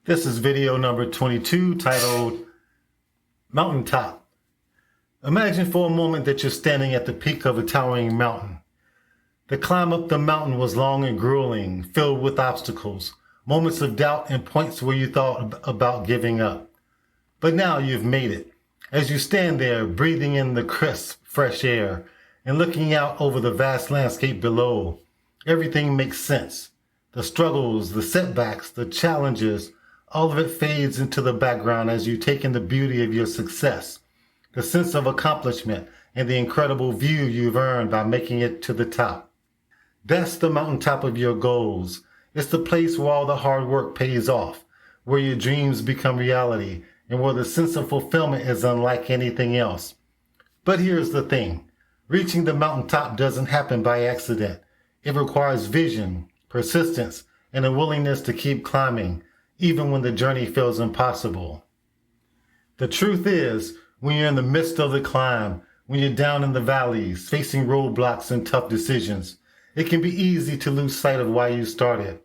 This is video number 22 titled Mountaintop. Imagine for a moment that you're standing at the peak of a towering mountain. The climb up the mountain was long and grueling, filled with obstacles, moments of doubt and points where you thought about giving up. But now you've made it. As you stand there, breathing in the crisp, fresh air and looking out over the vast landscape below, everything makes sense. The struggles, the setbacks, the challenges, all of it fades into the background as you take in the beauty of your success, the sense of accomplishment, and the incredible view you've earned by making it to the top. That's the mountaintop of your goals. It's the place where all the hard work pays off, where your dreams become reality, and where the sense of fulfillment is unlike anything else. But here's the thing. Reaching the mountaintop doesn't happen by accident. It requires vision, persistence, and a willingness to keep climbing, even when the journey feels impossible. The truth is, when you're in the midst of the climb, when you're down in the valleys, facing roadblocks and tough decisions, it can be easy to lose sight of why you started.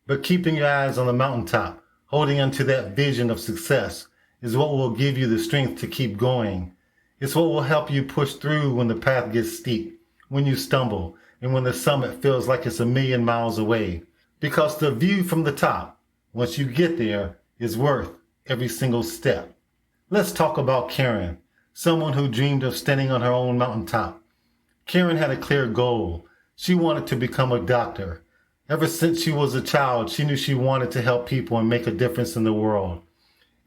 But keeping your eyes on the mountaintop, holding onto that vision of success, is what will give you the strength to keep going. It's what will help you push through when the path gets steep, when you stumble, and when the summit feels like it's 1,000,000 miles away. Because the view from the top, once you get there, is worth every single step. Let's talk about Karen, someone who dreamed of standing on her own mountaintop. Karen had a clear goal. She wanted to become a doctor. Ever since she was a child, she knew she wanted to help people and make a difference in the world.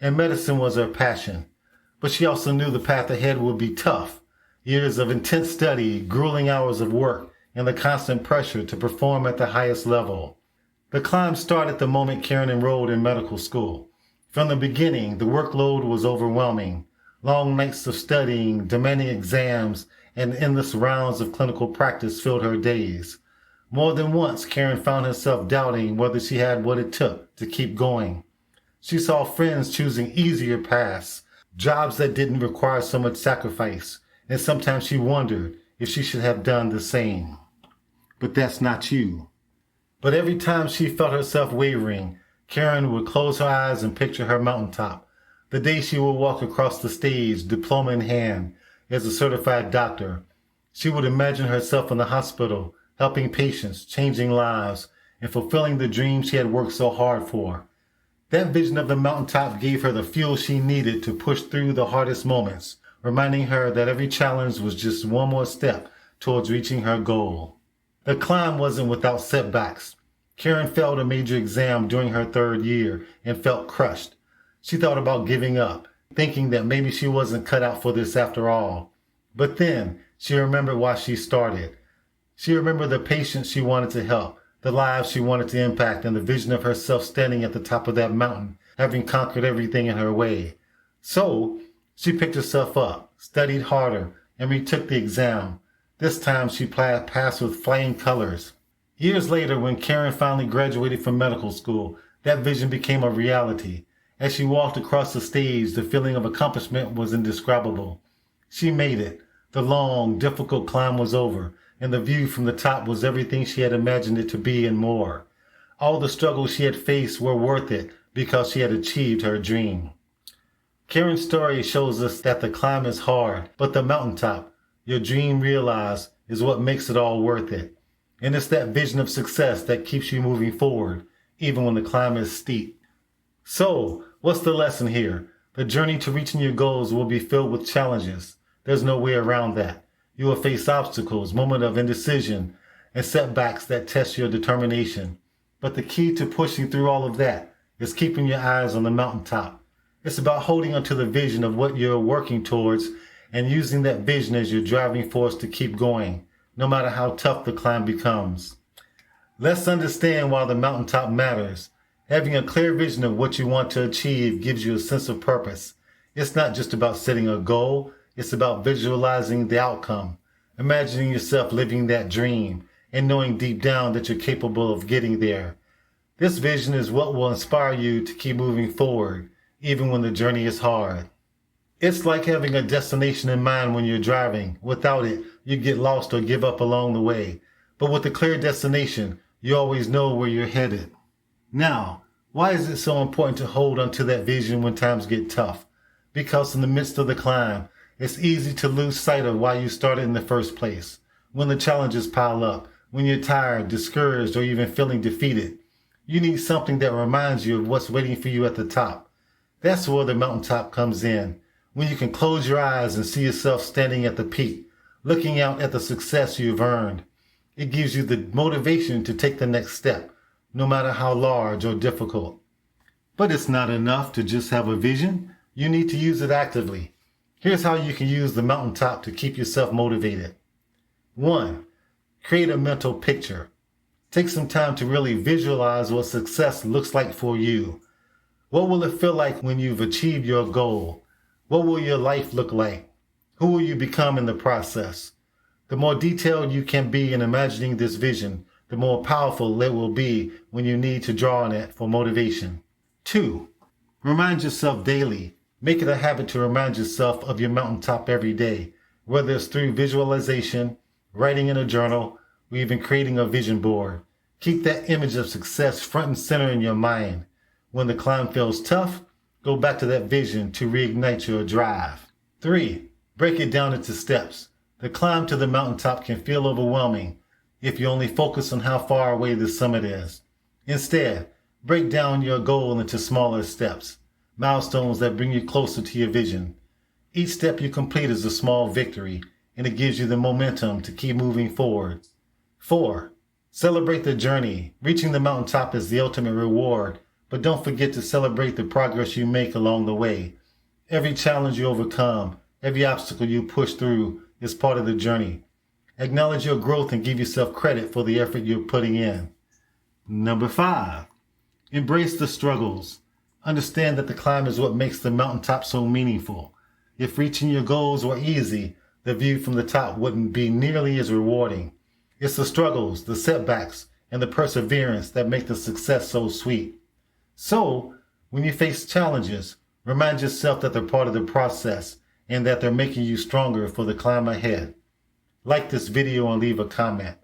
And medicine was her passion. But she also knew the path ahead would be tough. Years of intense study, grueling hours of work, and the constant pressure to perform at the highest level. The climb started the moment Karen enrolled in medical school. From the beginning, the workload was overwhelming. Long nights of studying, demanding exams, and endless rounds of clinical practice filled her days. More than once, Karen found herself doubting whether she had what it took to keep going. She saw friends choosing easier paths, jobs that didn't require so much sacrifice, and sometimes she wondered if she should have done the same. But that's not you. But every time she felt herself wavering, Karen would close her eyes and picture her mountaintop. The day she would walk across the stage, diploma in hand, as a certified doctor. She would imagine herself in the hospital, helping patients, changing lives, and fulfilling the dream she had worked so hard for. That vision of the mountaintop gave her the fuel she needed to push through the hardest moments, reminding her that every challenge was just one more step towards reaching her goal. The climb wasn't without setbacks. Karen failed a major exam during her 3rd year and felt crushed. She thought about giving up, thinking that maybe she wasn't cut out for this after all. But then she remembered why she started. She remembered the patients she wanted to help, the lives she wanted to impact, and the vision of herself standing at the top of that mountain, having conquered everything in her way. So she picked herself up, studied harder, and retook the exam. This time she passed with flying colors. Years later, when Karen finally graduated from medical school, that vision became a reality. As she walked across the stage, the feeling of accomplishment was indescribable. She made it. The long, difficult climb was over, and the view from the top was everything she had imagined it to be and more. All the struggles she had faced were worth it because she had achieved her dream. Karen's story shows us that the climb is hard, but the mountaintop, your dream realized, is what makes it all worth it. And it's that vision of success that keeps you moving forward, even when the climb is steep. So, what's the lesson here? The journey to reaching your goals will be filled with challenges. There's no way around that. You will face obstacles, moments of indecision, and setbacks that test your determination. But the key to pushing through all of that is keeping your eyes on the mountaintop. It's about holding onto the vision of what you're working towards and using that vision as your driving force to keep going, no matter how tough the climb becomes. Let's understand why the mountaintop matters. Having a clear vision of what you want to achieve gives you a sense of purpose. It's not just about setting a goal, it's about visualizing the outcome, imagining yourself living that dream, and knowing deep down that you're capable of getting there. This vision is what will inspire you to keep moving forward, even when the journey is hard. It's like having a destination in mind when you're driving. Without it, you get lost or give up along the way. But with a clear destination, you always know where you're headed. Now, Why is it so important to hold onto that vision when times get tough? Because in the midst of the climb, it's easy to lose sight of why you started in the first place. When the challenges pile up, when you're tired, discouraged, or even feeling defeated, you need something that reminds you of what's waiting for you at the top. That's where the mountaintop comes in, when you can close your eyes and see yourself standing at the peak, looking out at the success you've earned. It gives you the motivation to take the next step, no matter how large or difficult. But it's not enough to just have a vision. You need to use it actively. Here's how you can use the mountaintop to keep yourself motivated. 1. Create a mental picture. Take some time to really visualize what success looks like for you. What will it feel like when you've achieved your goal? What will your life look like? Who will you become in the process? The more detailed you can be in imagining this vision, the more powerful it will be when you need to draw on it for motivation. 2. Remind yourself daily. Make it a habit to remind yourself of your mountaintop every day, whether it's through visualization, writing in a journal, or even creating a vision board. Keep that image of success front and center in your mind. When the climb feels tough, go back to that vision to reignite your drive. 3. Break it down into steps. The climb to the mountaintop can feel overwhelming if you only focus on how far away the summit is. Instead, break down your goal into smaller steps, milestones that bring you closer to your vision. Each step you complete is a small victory, and it gives you the momentum to keep moving forward. 4. Celebrate the journey. Reaching the mountaintop is the ultimate reward, but don't forget to celebrate the progress you make along the way. Every challenge you overcome, every obstacle you push through is part of the journey. Acknowledge your growth and give yourself credit for the effort you're putting in. 5. Embrace the struggles. Understand that the climb is what makes the mountaintop so meaningful. If reaching your goals were easy, the view from the top wouldn't be nearly as rewarding. It's the struggles, the setbacks, and the perseverance that make the success so sweet. So, when you face challenges, remind yourself that they're part of the process and that they're making you stronger for the climb ahead. Like this video and leave a comment.